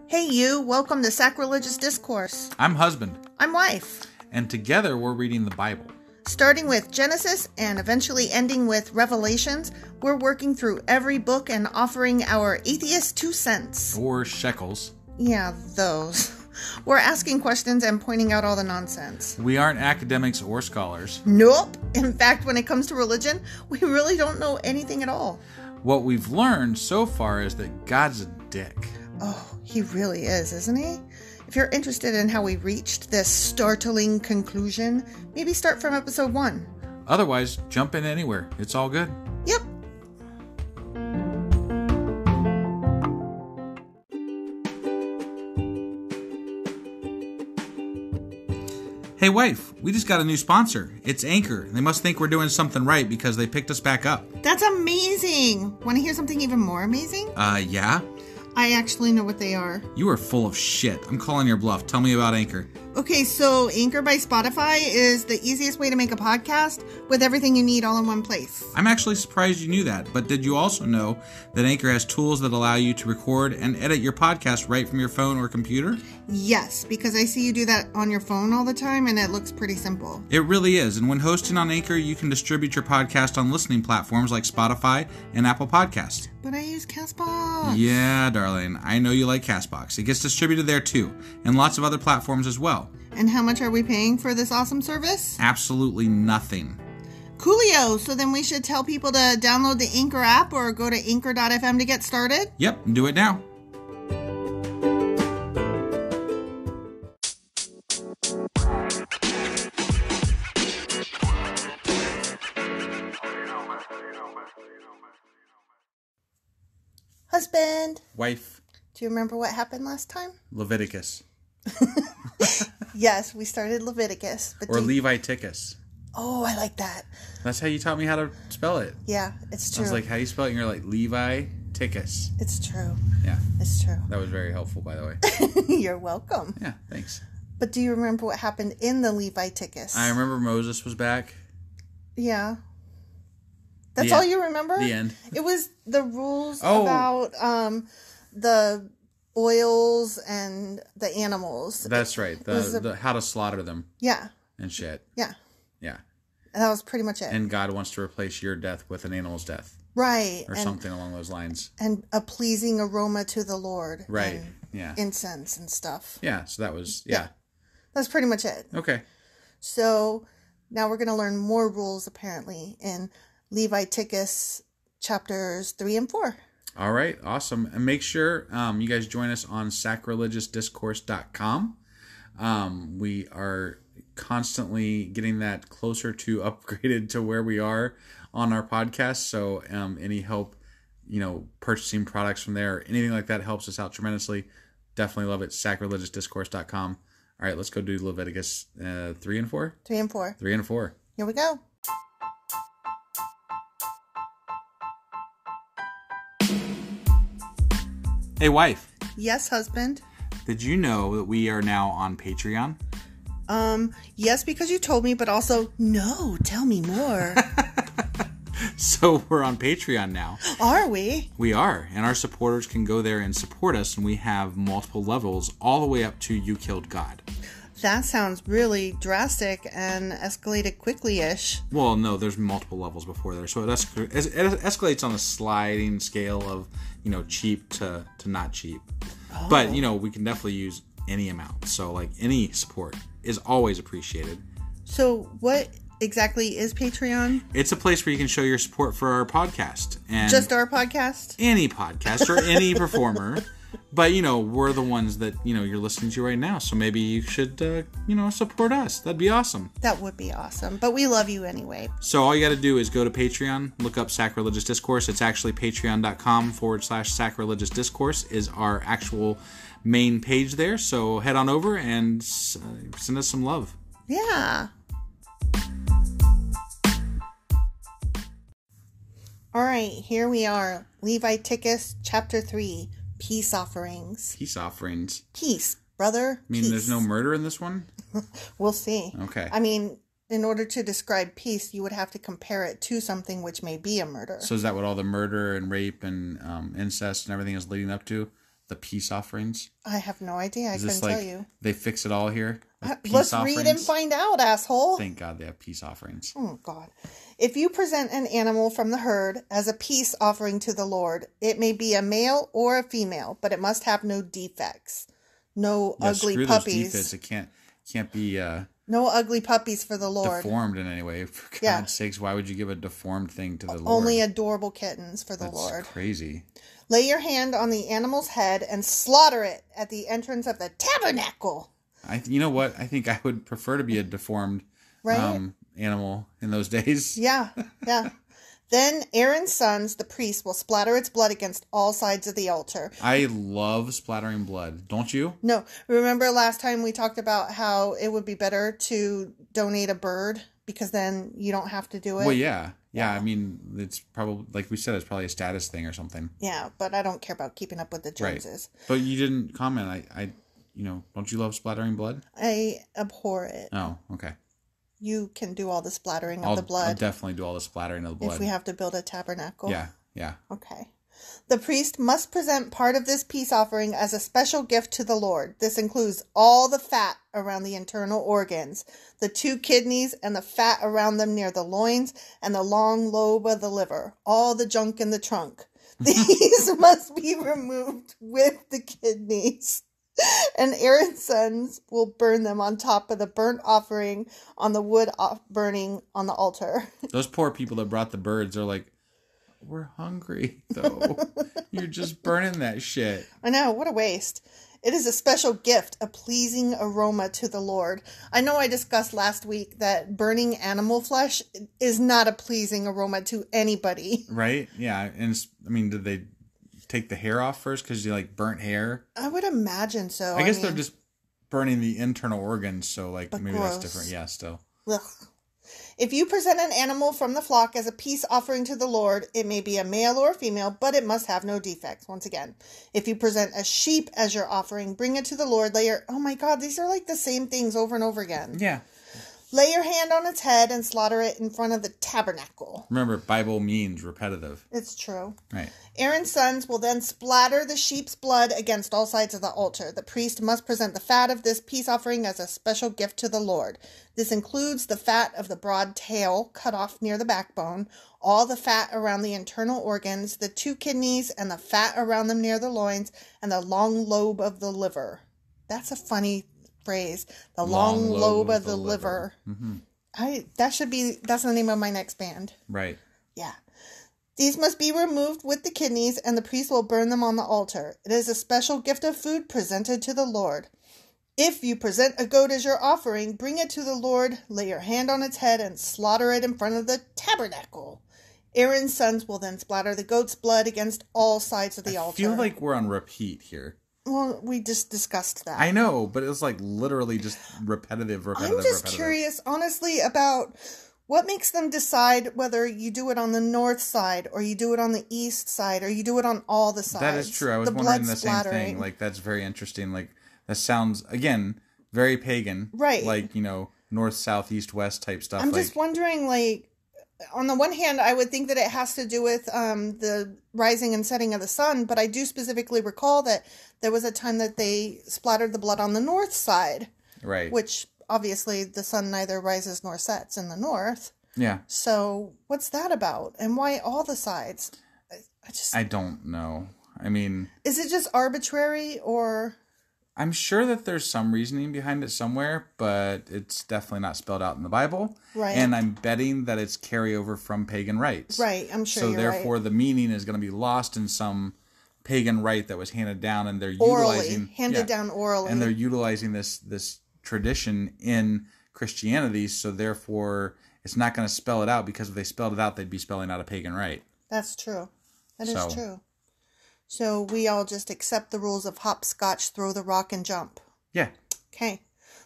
Hey you, welcome to Sacrilegious Discourse. I'm husband. I'm wife. And together we're reading the Bible. Starting with Genesis and eventually ending with Revelations, we're working through every book and offering our atheist 2 cents. Or shekels. Yeah, those. We're asking questions and pointing out all the nonsense. We aren't academics or scholars. Nope. In fact, when it comes to religion, we really don't know anything at all. What we've learned so far is that God's a dick. Oh, he really is, isn't he? If you're interested in how we reached this startling conclusion, maybe start from episode 1. Otherwise, jump in anywhere. It's all good. Yep. Hey wife, we just got a new sponsor. It's Anchor. They must think we're doing something right because they picked us back up. That's amazing! Want to hear something even more amazing? Yeah? I actually know what they are. You are full of shit. I'm calling your bluff. Tell me about Anchor. Okay, so Anchor by Spotify is the easiest way to make a podcast with everything you need all in one place. I'm actually surprised you knew that, but did you also know that Anchor has tools that allow you to record and edit your podcast right from your phone or computer? Yes, because I see you do that on your phone all the time and it looks pretty simple. It really is, and when hosting on Anchor, you can distribute your podcast on listening platforms like Spotify and Apple Podcasts. But I use CastBox. Yeah, darling, I know you like CastBox. It gets distributed there too, and lots of other platforms as well. And how much are we paying for this awesome service? Absolutely nothing. Coolio! So then we should tell people to download the Anchor app or go to anchor.fm to get started? Yep, do it now. Husband! Wife. Do you remember what happened last time? Leviticus. Yes, we started Leviticus. But Or Leviticus. Oh, I like that. That's how you taught me how to spell it. Yeah, it's true. I was like, how do you spell it? And you're like, Leviticus. It's true. Yeah. It's true. That was very helpful, by the way. You're welcome. Yeah, thanks. But do you remember what happened in the Leviticus? I remember Moses was back. Yeah. That's all you remember? The end. It was the rules about the oils and the animals. That's right. The how to slaughter them. Yeah. And shit. Yeah. Yeah. And that was pretty much it. And God wants to replace your death with an animal's death. Right. Or something along those lines. And a pleasing aroma to the Lord. Right. Yeah. Incense and stuff. Yeah. So that was, yeah. That's pretty much it. Okay. So now we're going to learn more rules apparently in Leviticus chapters 3 and 4. All right. Awesome. And make sure you guys join us on sacrilegiousdiscourse.com. We are constantly getting that closer to upgraded to where we are on our podcast. So any help, purchasing products from there or anything like that helps us out tremendously. Definitely love it. Sacrilegiousdiscourse.com. All right, let's go do Leviticus 3 and 4. 3 and 4. 3 and 4. Here we go. Hey, wife. Yes, husband. Did you know that we are now on Patreon? Yes, because you told me, but also, no, tell me more. So we're on Patreon now. Are we? We are, and our supporters can go there and support us, and we have multiple levels all the way up to You Killed God. That sounds really drastic and escalated quickly-ish. Well, no, there's multiple levels before there, so it escalates on a sliding scale of, cheap to not cheap. Oh. But, we can definitely use any amount, so, any support is always appreciated. So, what exactly is Patreon? It's a place where you can show your support for our podcast. And just our podcast? Any podcast or any performer. But, we're the ones that, you're listening to right now. So maybe you should, support us. That'd be awesome. That would be awesome. But we love you anyway. So all you got to do is go to Patreon, look up Sacrilegious Discourse. It's actually patreon.com/sacrilegious discourse is our actual main page there. So head on over and send us some love. Yeah. All right, here we are. Leviticus chapter 3. Peace offerings. Peace offerings. Peace, brother. Peace. There's no murder in this one? We'll see. Okay. In order to describe peace, you would have to compare it to something which may be a murder. So is that what all the murder and rape and incest and everything is leading up to? the peace offerings? I have no idea. I couldn't tell you. They fix it all here? Let's read and find out, asshole. Thank God they have peace offerings. Oh, God. If you present an animal from the herd as a peace offering to the Lord, it may be a male or a female, but it must have no defects. No ugly puppies. Those defects. It can't be no ugly puppies for the Lord. Deformed in any way. For God's sakes, why would you give a deformed thing to the Lord? Only adorable kittens for the Lord. That's crazy. Lay your hand on the animal's head and slaughter it at the entrance of the tabernacle. You know what? I think I would prefer to be a deformed animal in those days. Yeah. Then Aaron's sons, the priests, will splatter its blood against all sides of the altar. I love splattering blood. Don't you? No. Remember last time we talked about how it would be better to donate a bird because then you don't have to do it? Well, yeah. Yeah, I mean, it's probably, like we said, it's probably a status thing or something. Yeah, but I don't care about keeping up with the Joneses. Right. But you didn't comment. I don't you love splattering blood? I abhor it. Oh, okay. You can do all the splattering of the blood. I'll definitely do all the splattering of the blood. If we have to build a tabernacle. Yeah. Okay. The priest must present part of this peace offering as a special gift to the Lord. This includes all the fat around the internal organs, the 2 kidneys and the fat around them near the loins, and the long lobe of the liver, all the junk in the trunk. These must be removed with the kidneys. And Aaron's sons will burn them on top of the burnt offering on the wood burning on the altar. Those poor people that brought the birds are like, we're hungry, though. You're just burning that shit. I know, what a waste. It is a special gift, a pleasing aroma to the Lord. I know I discussed last week that burning animal flesh is not a pleasing aroma to anybody. Right? Yeah. And did they take the hair off first because you like burnt hair? I would imagine so. I guess they're just burning the internal organs, so maybe gross. that's different. Yeah, still. Ugh. If you present an animal from the flock as a peace offering to the Lord, it may be a male or a female, but it must have no defects. Once again, if you present a sheep as your offering, bring it to the Lord. Oh my God, these are like the same things over and over again. Yeah. Lay your hand on its head and slaughter it in front of the tabernacle. Remember, Bible means repetitive. It's true. Right. Aaron's sons will then splatter the sheep's blood against all sides of the altar. The priest must present the fat of this peace offering as a special gift to the Lord. This includes the fat of the broad tail cut off near the backbone, all the fat around the internal organs, the 2 kidneys and the fat around them near the loins, and the long lobe of the liver. That's a funny phrase. The long lobe of the liver. Mm-hmm. That's the name of my next band. Right. Yeah. These must be removed with the kidneys, and the priest will burn them on the altar. It is a special gift of food presented to the Lord. If you present a goat as your offering, bring it to the Lord, lay your hand on its head, and slaughter it in front of the tabernacle. Aaron's sons will then splatter the goat's blood against all sides of the altar. I feel like we're on repeat here. Well, we just discussed that. I know, but it was like literally just repetitive. I'm just curious, honestly, about what makes them decide whether you do it on the north side or you do it on the east side or you do it on all the sides. That is true. I was wondering the same thing. Like, that's very interesting. Like, that sounds, again, very pagan. Right. Like, north, south, east, west type stuff. I'm just wondering, like, on the one hand, I would think that it has to do with the rising and setting of the sun, but I do specifically recall that there was a time that they splattered the blood on the north side. Right. Which, obviously, the sun neither rises nor sets in the north. Yeah. So, what's that about? And why all the sides? I don't know. I mean... Is it just arbitrary, or... I'm sure that there's some reasoning behind it somewhere, but it's definitely not spelled out in the Bible. Right. And I'm betting that it's carryover from pagan rites. Right, I'm sure you're right. So therefore the meaning is going to be lost in some pagan rite that was handed down, and they're handed down orally. And they're utilizing this tradition in Christianity, so therefore it's not going to spell it out, because if they spelled it out, they'd be spelling out a pagan rite. That's true. That is true. So we all just accept the rules of hopscotch, throw the rock, and jump. Yeah. Okay.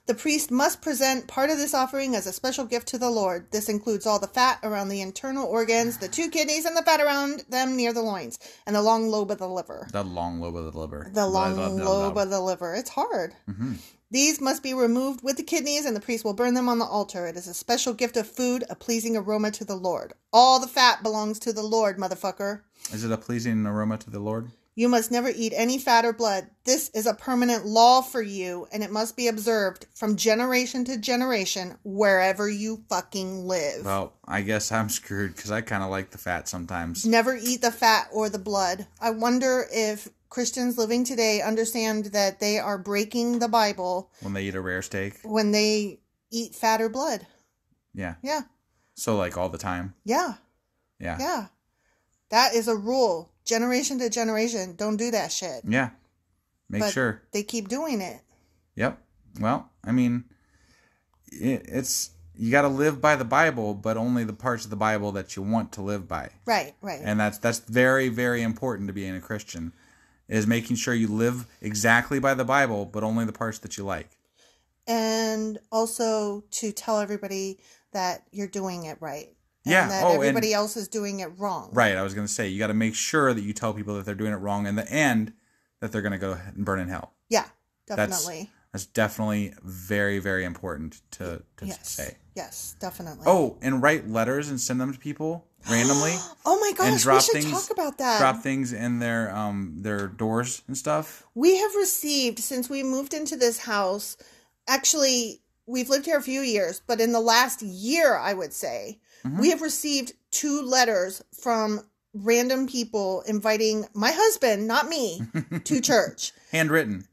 The priest must present part of this offering as a special gift to the Lord. This includes all the fat around the internal organs, the 2 kidneys, and the fat around them near the loins, and the long lobe of the liver. The long lobe of the liver. The long lobe of the liver. It's hard. Mm-hmm. These must be removed with the kidneys, and the priest will burn them on the altar. It is a special gift of food, a pleasing aroma to the Lord. All the fat belongs to the Lord, motherfucker. Is it a pleasing aroma to the Lord? You must never eat any fat or blood. This is a permanent law for you, and it must be observed from generation to generation wherever you fucking live. Well, I guess I'm screwed because I kind of like the fat sometimes. Never eat the fat or the blood. I wonder if Christians living today understand that they are breaking the Bible When they eat a rare steak? when they eat fat or blood. Yeah. Yeah. So, like, all the time? Yeah. Yeah. Yeah. That is a rule. Generation to generation. Don't do that shit. Yeah. Make sure. They keep doing it. Yep. Well, I mean, it's... You got to live by the Bible, but only the parts of the Bible that you want to live by. Right, right. And that's very, very important to being a Christian, is making sure you live exactly by the Bible, but only the parts that you like. And also to tell everybody that you're doing it right. Yeah. And that everybody else is doing it wrong. Right. I was going to say, you got to make sure that you tell people that they're doing it wrong, and the end, that they're going to go and burn in hell. Yeah, definitely. That's definitely very, very important to say. Yes, definitely. Oh, and write letters and send them to people randomly. Oh my gosh, and drop we should talk about that. Drop things in their doors and stuff. We have received, since we moved into this house, actually, we've lived here a few years, but in the last year, I would say, we have received 2 letters from random people inviting my husband, not me, to church. Handwritten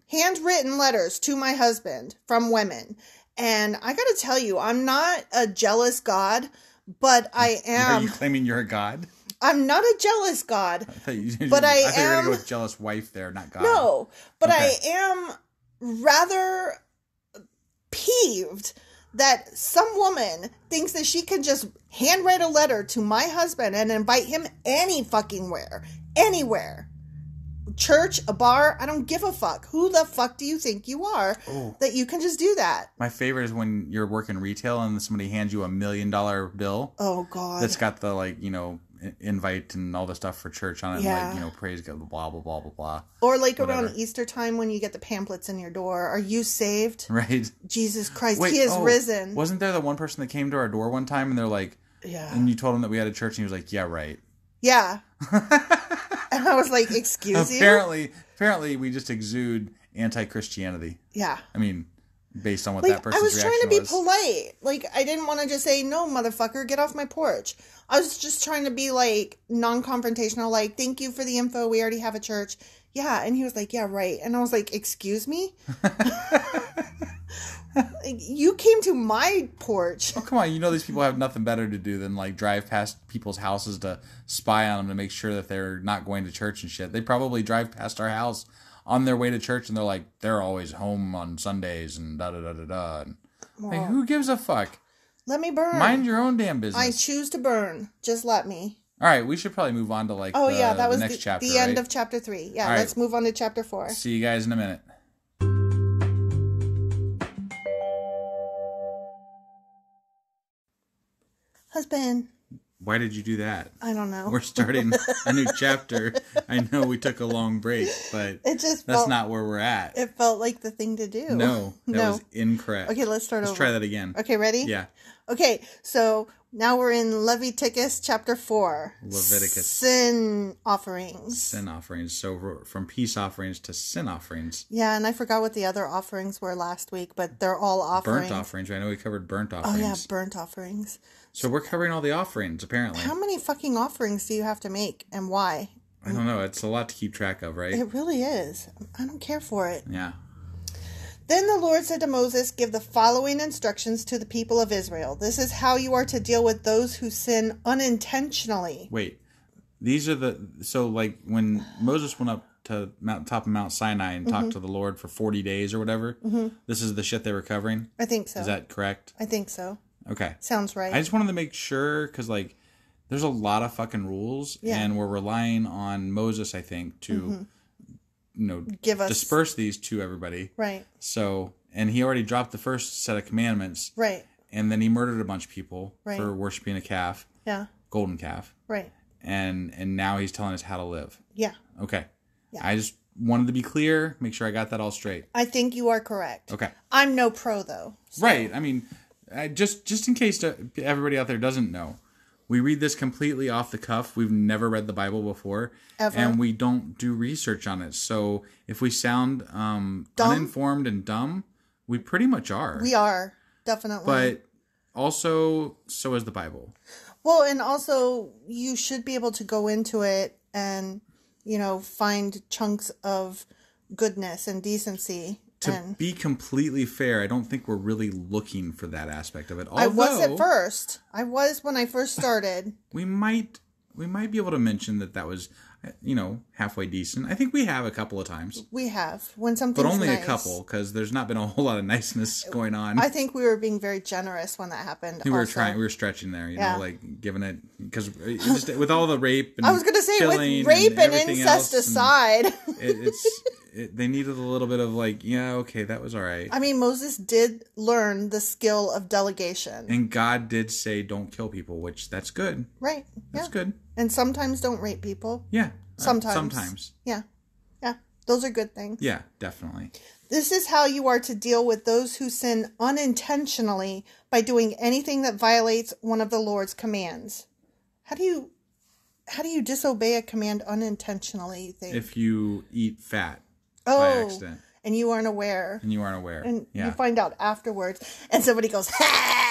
Letters to my husband from women. And I got to tell you, I'm not a jealous God, but I am. Are you claiming you're a god? I'm not a jealous God, I thought you but I were am. going to go with jealous wife there, not God. No, but Okay. I am rather peeved that some woman thinks that she can just handwrite a letter to my husband and invite him any fucking where, anywhere. Church, a bar, I don't give a fuck. Who the fuck do you think you are that you can just do that? My favorite is when you're working retail and somebody hands you $1 million bill. Oh, God. That's got the, like, invite and all the stuff for church on it. Yeah. And, like, praise God, blah, blah, blah, blah, blah. Or like Whatever. around Easter time when you get the pamphlets in your door. Are you saved? Right. Jesus Christ, Wait, he is risen. Wasn't there the one person that came to our door one time and they're like, Yeah. and you told him that we had a church and he was like, yeah, right. Yeah. And I was like, excuse you? Apparently we just exude anti-Christianity. Yeah. I mean, based on what Like, that person's I was reaction trying to be was. polite. Like, I didn't want to just say, no, motherfucker, get off my porch. I was just trying to be, like, non-confrontational. Like, thank you for the info. We already have a church. Yeah. And he was like, yeah, right. And I was like, excuse me? Like, you came to my porch. Oh, come on. You know these people have nothing better to do than, like, drive past people's houses to spy on them to make sure that they're not going to church and shit. They probably drive past our house on their way to church and they're like, they're always home on Sundays and da-da-da-da-da. Like, who gives a fuck? Let me burn. Mind your own damn business. I choose to burn. Just let me. All right, we should probably move on to, like, That was the next chapter, the end right? of chapter 3. Yeah, All right. let's move on to chapter 4. See you guys in a minute. Husband. Why did you do that? I don't know. We're starting a new chapter. I know we took a long break, but It just that's felt, not where we're at. It felt like the thing to do. No, that was incorrect. Okay, let's start Let's over. try that again. Okay, ready? Yeah. Okay, so now we're in Leviticus chapter 4. Leviticus. Sin offerings. Sin offerings. So from peace offerings to sin offerings. Yeah, and I forgot what the other offerings were last week, but they're all offerings. Burnt offerings. I know we covered burnt Oh, offerings. yeah, burnt offerings. So we're covering all the offerings, apparently. How many fucking offerings do you have to make, and why? I don't know. It's a lot to keep track of, right? It really is. I don't care for it. Yeah. Then the Lord said to Moses, give the following instructions to the people of Israel. This is how you are to deal with those who sin unintentionally. Wait. These are so like when Moses went up to top of Mount Sinai and talked to the Lord for 40 days or whatever, this is the shit they were covering? I think so. Is that correct? I think so. Okay. Sounds right. I just wanted to make sure because like there's a lot of fucking rules and we're relying on Moses, I think, to give us disperse these to everybody. Right. So, and he already dropped the first set of commandments. Right. And then he murdered a bunch of people Right. for worshiping a calf. Yeah. Golden calf. Right. And now he's telling us how to live. Yeah. Okay. Yeah. I just wanted to be clear, make sure I got that all straight. I think you are correct. Okay. I'm no pro though. So. Right. I mean, just in case everybody out there doesn't know, we read this completely off the cuff. We've never read the Bible before. Ever. And we don't do research on it. So if we sound uninformed and dumb, we pretty much are. We are, definitely. But also, so is the Bible. Well, and also, you should be able to go into it and, find chunks of goodness and decency. To be completely fair, I don't think we're really looking for that aspect of it. Although, I was at first. I was when I first started. We might be able to mention that was, halfway decent. I think we have a couple of times. We have. When something's But only nice. a couple, because there's not been a whole lot of niceness going on. I think we were being very generous when that happened. We were stretching there, giving it, because with all the rape and I was going to say, with rape and incest aside. They needed a little bit of okay, that was all right. I mean, Moses did learn the skill of delegation. And God did say don't kill people, which that's good. Right. That's good. And sometimes don't rape people. Yeah. Sometimes. Yeah. Yeah. Those are good things. Yeah, definitely. This is how you are to deal with those who sin unintentionally by doing anything that violates one of the Lord's commands. How do you disobey a command unintentionally, you think? If you eat fat by accident. And you aren't aware. And you find out afterwards. And somebody goes, ha!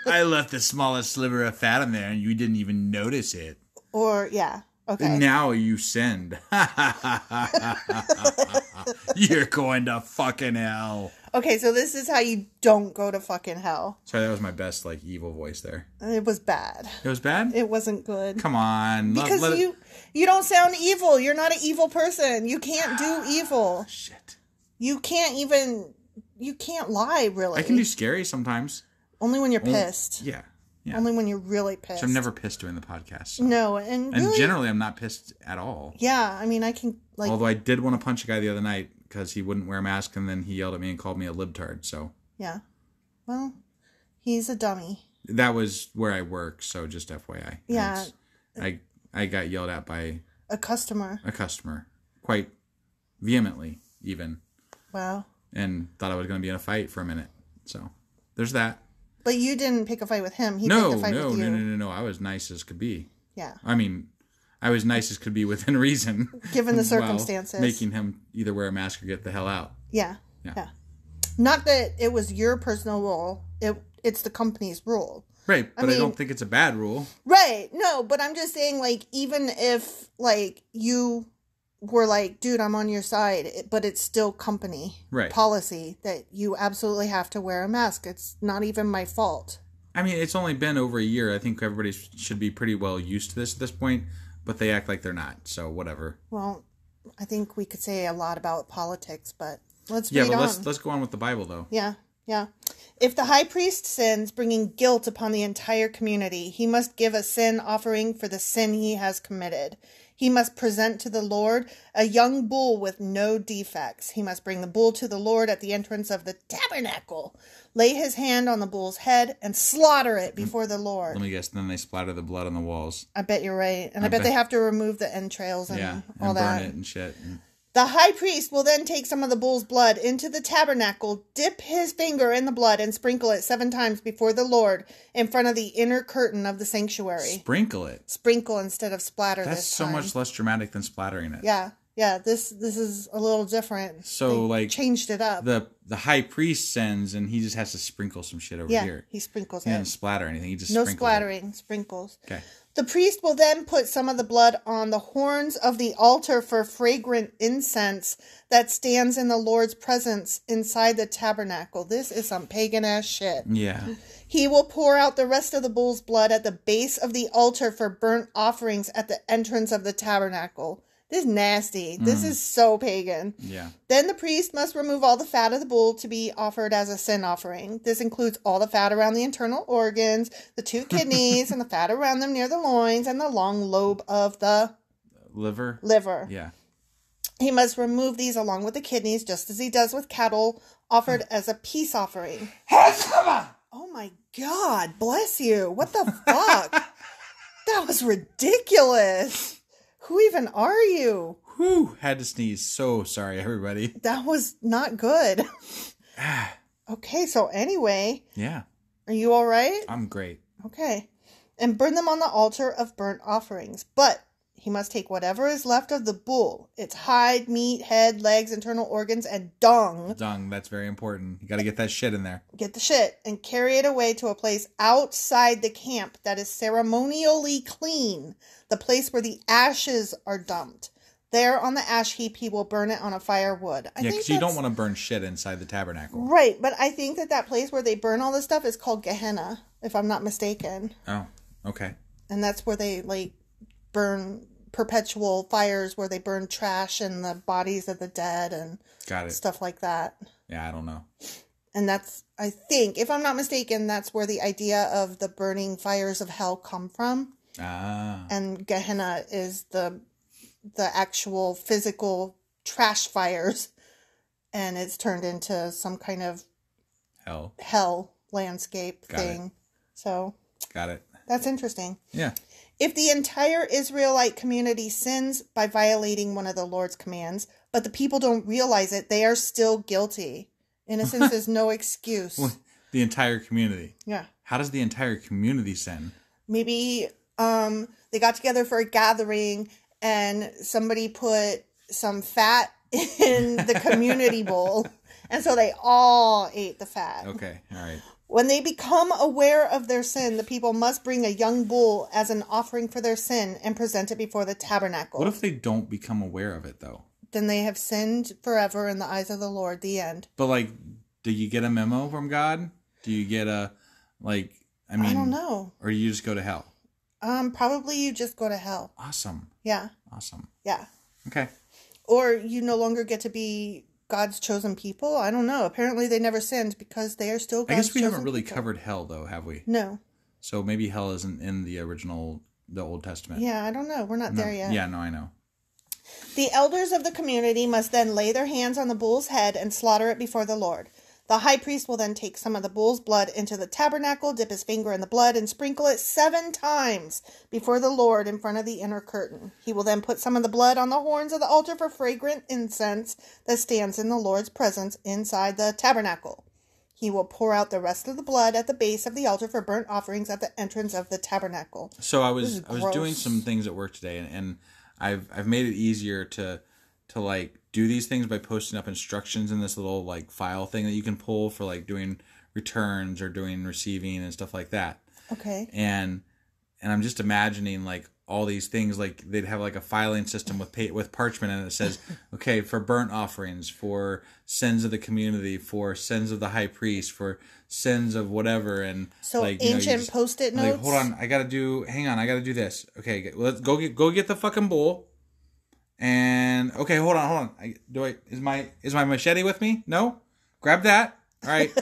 I left the smallest sliver of fat in there and you didn't even notice it. Or, yeah. Okay. And now you sinned. You're going to fucking hell. Okay, so this is how you don't go to fucking hell. Sorry, that was my best, evil voice there. It was bad. It was bad? It wasn't good. Come on. Because you don't sound evil. You're not an evil person. You can't do evil. Shit. You can't lie, really. I can do scary sometimes. Only when you're pissed. Yeah. Only when you're really pissed. So I'm never pissed during the podcast. So. No, and really, generally I'm not pissed at all. Yeah, I mean, I can, Although I did want to punch a guy the other night because he wouldn't wear a mask and then he yelled at me and called me a libtard, so. Yeah. Well, he's a dummy. That was where I work, so just FYI. Yeah. I got yelled at by... A customer. Quite vehemently, even. Wow. And thought I was going to be in a fight for a minute. So, there's that. But you didn't pick a fight with him. He picked a fight with you. No. I was nice as could be. Yeah. I mean, I was nice as could be within reason. Given the circumstances. Making him either wear a mask or get the hell out. Yeah. Not that it was your personal rule. It's the company's rule. Right, but I don't think it's a bad rule. Right. No, but I'm just saying, even if, you were dude, I'm on your side, but it's still company policy that you absolutely have to wear a mask. It's not even my fault. I mean, it's only been over a year. I think everybody should be pretty well used to this at this point, but they act like they're not, so whatever. Well, I think we could say a lot about politics, but let's read on. Yeah, but let's go on with the Bible, though. Yeah. If the high priest sins, bringing guilt upon the entire community, he must give a sin offering for the sin he has committed. He must present to the Lord a young bull with no defects. He must bring the bull to the Lord at the entrance of the tabernacle, lay his hand on the bull's head, and slaughter it before the Lord. Let me guess, then they splatter the blood on the walls. I bet you're right. And I bet they have to remove the entrails and all that. Burn it and shit. The high priest will then take some of the bull's blood into the tabernacle, dip his finger in the blood, and sprinkle it 7 times before the Lord in front of the inner curtain of the sanctuary. Sprinkle it? Sprinkle instead of splatter this time. That's so much less dramatic than splattering it. Yeah, this is a little different. So, they changed it up. The high priest sends, and he just has to sprinkle some shit over here. Yeah, he sprinkles it. He doesn't splatter anything. He just no sprinkles splattering, sprinkles. Okay. The priest will then put some of the blood on the horns of the altar for fragrant incense that stands in the Lord's presence inside the tabernacle. This is some pagan-ass shit. Yeah. He will pour out the rest of the bull's blood at the base of the altar for burnt offerings at the entrance of the tabernacle. This is nasty. This is so pagan. Yeah. Then the priest must remove all the fat of the bull to be offered as a sin offering. This includes all the fat around the internal organs, the 2 kidneys, and the fat around them near the loins, and the long lobe of the liver. Yeah. He must remove these along with the kidneys, just as he does with cattle offered as a peace offering. Oh my God, bless you. What the fuck? That was ridiculous. Who even are you? Whew, had to sneeze. So sorry, everybody. That was not good. Okay, so anyway. Yeah. Are you all right? I'm great. Okay. and burn them on the altar of burnt offerings. But he must take whatever is left of the bull, its hide, meat, head, legs, internal organs, and dung. Dung, that's very important. You got to get that shit in there. Get the shit and carry it away to a place outside the camp that is ceremonially clean, the place where the ashes are dumped. There on the ash heap, he will burn it on a firewood. Yeah, because you don't want to burn shit inside the tabernacle. Right, but I think that place where they burn all this stuff is called Gehenna, if I'm not mistaken. Oh, okay. And that's where they, like, burn perpetual fires, where they burn trash and the bodies of the dead and stuff like that. Yeah, I don't know. And that's, I think, if I'm not mistaken, that's where the idea of the burning fires of hell come from. Ah. And Gehenna is the actual physical trash fires, and it's turned into some kind of hell landscape thing. So got it. That's interesting. Yeah. If the entire Israelite community sins by violating one of the Lord's commands, but the people don't realize it, they are still guilty. Innocence is no excuse. Well, the entire community. Yeah. How does the entire community sin? Maybe they got together for a gathering and somebody put some fat in the community bowl, and so they all ate the fat. Okay, all right. When they become aware of their sin, the people must bring a young bull as an offering for their sin and present it before the tabernacle. What if they don't become aware of it, though? Then they have sinned forever in the eyes of the Lord. The end. But, like, do you get a memo from God? Do you get a, like, I don't know. Or you just go to hell? Probably you just go to hell. Awesome. Yeah. Awesome. Yeah. Okay. Or you no longer get to be God's chosen people. I don't know. Apparently they never sinned because they are still God's chosen people. I guess we haven't really covered hell, though, have we? No. So maybe hell isn't in the Old Testament. Yeah, I don't know. We're not there yet. Yeah, no, I know. The elders of the community must then lay their hands on the bull's head and slaughter it before the Lord. The high priest will then take some of the bull's blood into the tabernacle, dip his finger in the blood, and sprinkle it 7 times before the Lord in front of the inner curtain. He will then put some of the blood on the horns of the altar for fragrant incense that stands in the Lord's presence inside the tabernacle. He will pour out the rest of the blood at the base of the altar for burnt offerings at the entrance of the tabernacle. So I was doing some things at work today, and I've made it easier to like do these things by posting up instructions in this little like file thing that you can pull for like doing returns or doing receiving and stuff like that. Okay. And I'm just imagining like all these things, like they'd have like a filing system with parchment, and it says, okay, for burnt offerings, for sins of the community, for sins of the high priest, for sins of whatever, and so like ancient Post-it notes. Like, hold on, I gotta do this. Okay, let's go get the fucking bull. And okay, hold on. Is my machete with me? No? Grab that. All right.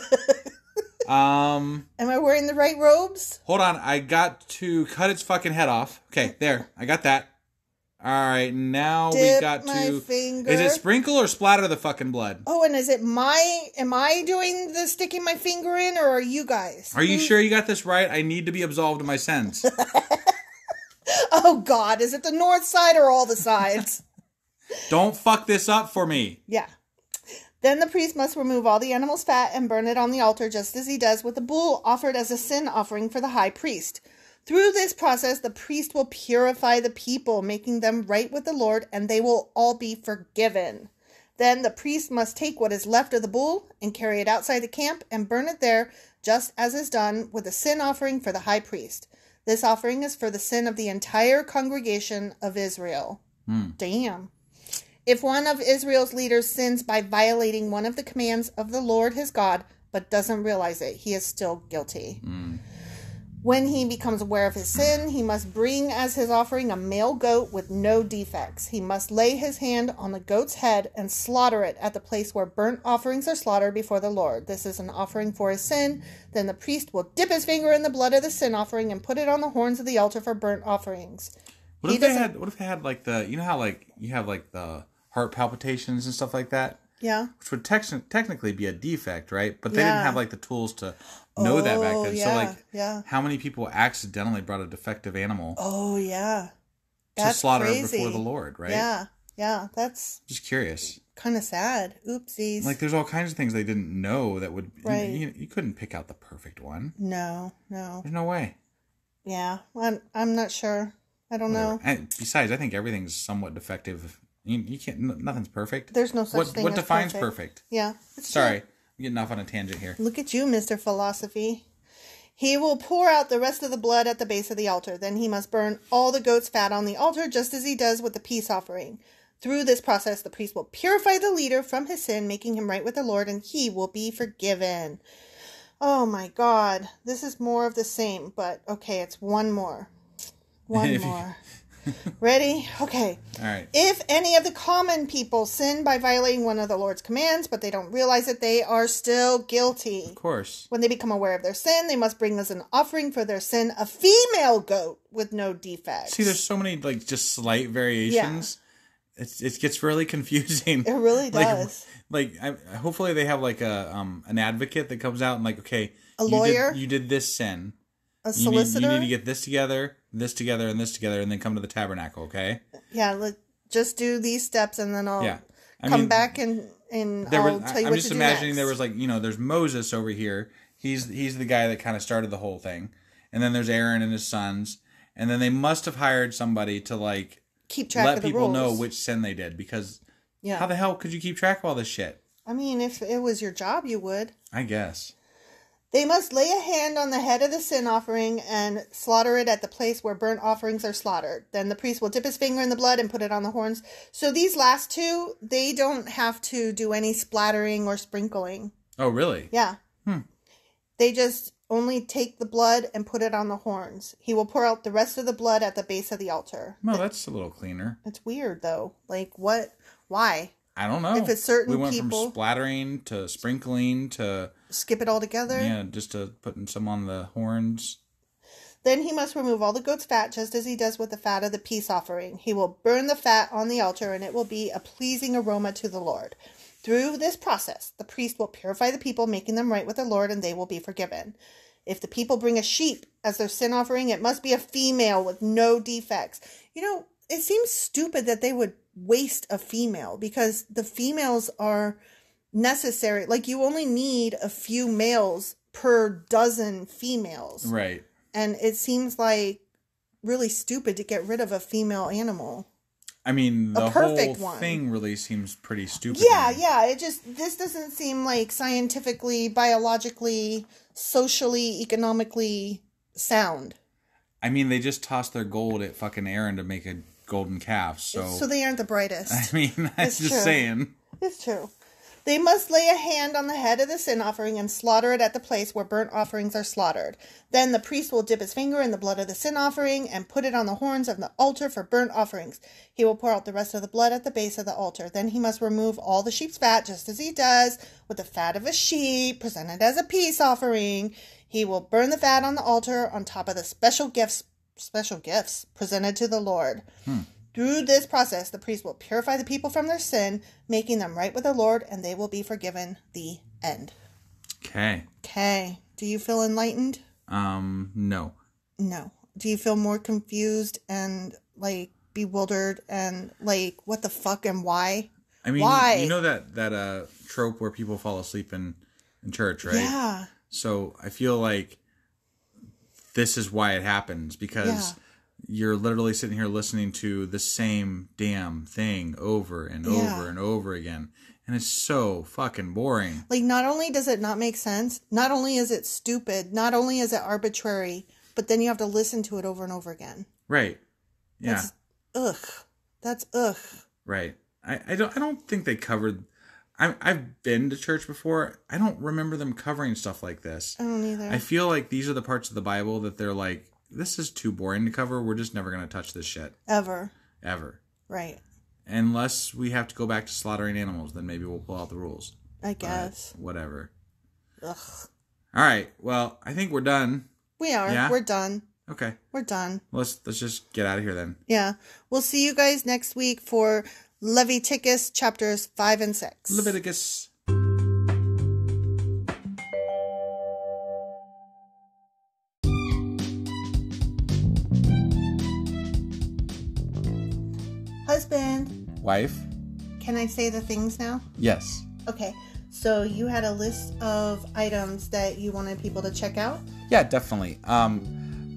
Am I wearing the right robes? Hold on, I got to cut its fucking head off. Okay, there. I got that. All right, now we got to finger. Is it sprinkle or splatter the fucking blood? Oh, and am I doing the sticking my finger in, or are you guys? Are you sure you got this right? I need to be absolved of my sins. Oh, God. Is it the north side or all the sides? Don't fuck this up for me. Yeah. Then the priest must remove all the animal's fat and burn it on the altar, just as he does with the bull offered as a sin offering for the high priest. Through this process, the priest will purify the people, making them right with the Lord, and they will all be forgiven. Then the priest must take what is left of the bull and carry it outside the camp and burn it there, just as is done with the sin offering for the high priest. This offering is for the sin of the entire congregation of Israel. Damn. If one of Israel's leaders sins by violating one of the commands of the Lord his God, but doesn't realize it, he is still guilty. When he becomes aware of his sin, he must bring as his offering a male goat with no defects. He must lay his hand on the goat's head and slaughter it at the place where burnt offerings are slaughtered before the Lord. This is an offering for his sin. Then the priest will dip his finger in the blood of the sin offering and put it on the horns of the altar for burnt offerings. What if they had like the, you know how like you have like the heart palpitations and stuff like that? Yeah. Which would technically be a defect, right? But they didn't have like the tools to know that back then. Yeah, so like, how many people accidentally brought a defective animal? Oh yeah. To slaughter before the Lord, right? Yeah. Yeah. That's just curious. Kind of sad. Oopsies. Like there's all kinds of things they didn't know that would, right. you couldn't pick out the perfect one. No. There's no way. Yeah, I'm not sure. I don't know. And besides, I think everything's somewhat defective. You can't. Nothing's perfect. There's no such thing What as defines perfect? Yeah. Sorry, I'm getting off on a tangent here. Look at you, Mr. Philosophy. He will pour out the rest of the blood at the base of the altar. Then he must burn all the goat's fat on the altar, just as he does with the peace offering. Through this process, the priest will purify the leader from his sin, making him right with the Lord, and he will be forgiven. Oh my God. This is more of the same, but okay, it's one more. One more. Ready? Okay. All right. If any of the common people sin by violating one of the Lord's commands, but they don't realize it, they are still guilty. Of course. When they become aware of their sin, they must bring as an offering for their sin a female goat with no defects. See, there's so many like just slight variations. Yeah. It gets really confusing. It really does. Hopefully they have like an advocate that comes out and like, okay, a lawyer. You did this sin. A solicitor. You need to get this together, and this together, and then come to the tabernacle. Okay. Yeah. Just do these steps, and then I'll come back and I'll tell you what to do. I'm just imagining there was there's Moses over here. He's the guy that kind of started the whole thing, and then there's Aaron and his sons, and then they must have hired somebody to keep track of the rules. Let people know which sin they did, because how the hell could you keep track of all this shit? I mean, if it was your job, you would. I guess. They must lay a hand on the head of the sin offering and slaughter it at the place where burnt offerings are slaughtered. Then the priest will dip his finger in the blood and put it on the horns. So these last two, they don't have to do any splattering or sprinkling. Oh, really? Yeah. They just only take the blood and put it on the horns. He will pour out the rest of the blood at the base of the altar. No, that's a little cleaner. It's weird, though. Like, what? Why? I don't know. If it's certain people... We went people, from splattering to sprinkling to... skip it all together? Yeah, just to putting some on the horns. Then he must remove all the goat's fat, just as he does with the fat of the peace offering. He will burn the fat on the altar, and it will be a pleasing aroma to the Lord. Through this process, the priest will purify the people, making them right with the Lord, and they will be forgiven. If the people bring a sheep as their sin offering, it must be a female with no defects. It seems stupid that they would waste a female, because the females are necessary. Like, you only need a few males per dozen females. Right. And it seems like really stupid to get rid of a female animal. I mean, the whole thing really seems pretty stupid. Yeah. This doesn't seem like scientifically, biologically, socially, economically sound. I mean, they just tossed their gold at fucking Aaron to make a golden calf, so they aren't the brightest. I mean, that's just saying. It's true. They must lay a hand on the head of the sin offering and slaughter it at the place where burnt offerings are slaughtered. Then the priest will dip his finger in the blood of the sin offering and put it on the horns of the altar for burnt offerings. He will pour out the rest of the blood at the base of the altar. Then he must remove all the sheep's fat, just as he does with the fat of a sheep, presented as a peace offering. He will burn the fat on the altar on top of the special gifts presented to the Lord. Through this process, the priest will purify the people from their sin, making them right with the Lord, and they will be forgiven. The end. Okay. Do you feel enlightened? No. Do you feel more confused and, bewildered and, what the fuck and why? I mean, why? You know that trope where people fall asleep in church, right? Yeah. So I feel like this is why it happens, because... You're literally sitting here listening to the same damn thing over and over and over again. And it's so fucking boring. Not only does it not make sense, not only is it stupid, not only is it arbitrary, but then you have to listen to it over and over again. Right. Yeah. That's ugh. Right. I don't think they covered... I've been to church before. I don't remember them covering stuff like this. I don't either. I feel like these are the parts of the Bible that they're like, this is too boring to cover. We're just never going to touch this shit. Ever. Right. Unless we have to go back to slaughtering animals, then maybe we'll pull out the rules. I guess. But whatever. Ugh. All right. Well, I think we're done. We are. Yeah? We're done. Okay. We're done. Let's just get out of here then. Yeah. We'll see you guys next week for Leviticus chapters 5 and 6. Leviticus. Husband. Wife. Can I say the things now? Yes. Okay. So you had a list of items that you wanted people to check out? Yeah, definitely.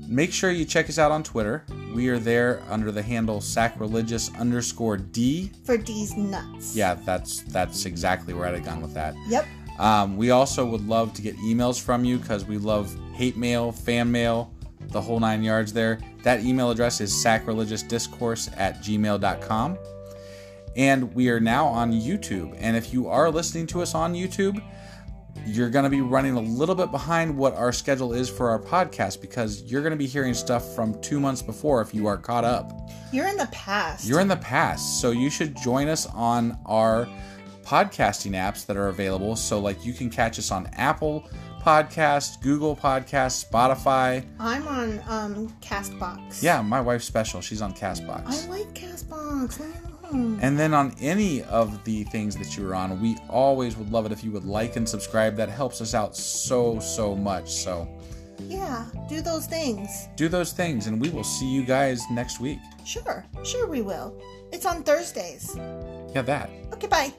Make sure you check us out on Twitter. We are there under the handle sacrilegious_D. For D's nuts. Yeah, that's exactly where I'd have gone with that. Yep. We also would love to get emails from you because we love hate mail, fan mail, the whole 9 yards there. That email address is sacrilegiousdiscourse@gmail.com. And we are now on YouTube. And if you are listening to us on YouTube, you're going to be running a little bit behind what our schedule is for our podcast because you're going to be hearing stuff from 2 months before if you are caught up. You're in the past. You're in the past. So you should join us on our podcasting apps that are available. So like you can catch us on Apple Podcasts, Google Podcasts, Spotify. I'm on Castbox. Yeah, my wife's special. She's on Castbox. I like Castbox. And then on any of the things that you're on, we always would love it if you would like and subscribe. That helps us out so much. So yeah, do those things. Do those things, and we will see you guys next week. Sure we will. It's on Thursdays. Yeah, that. Okay, bye.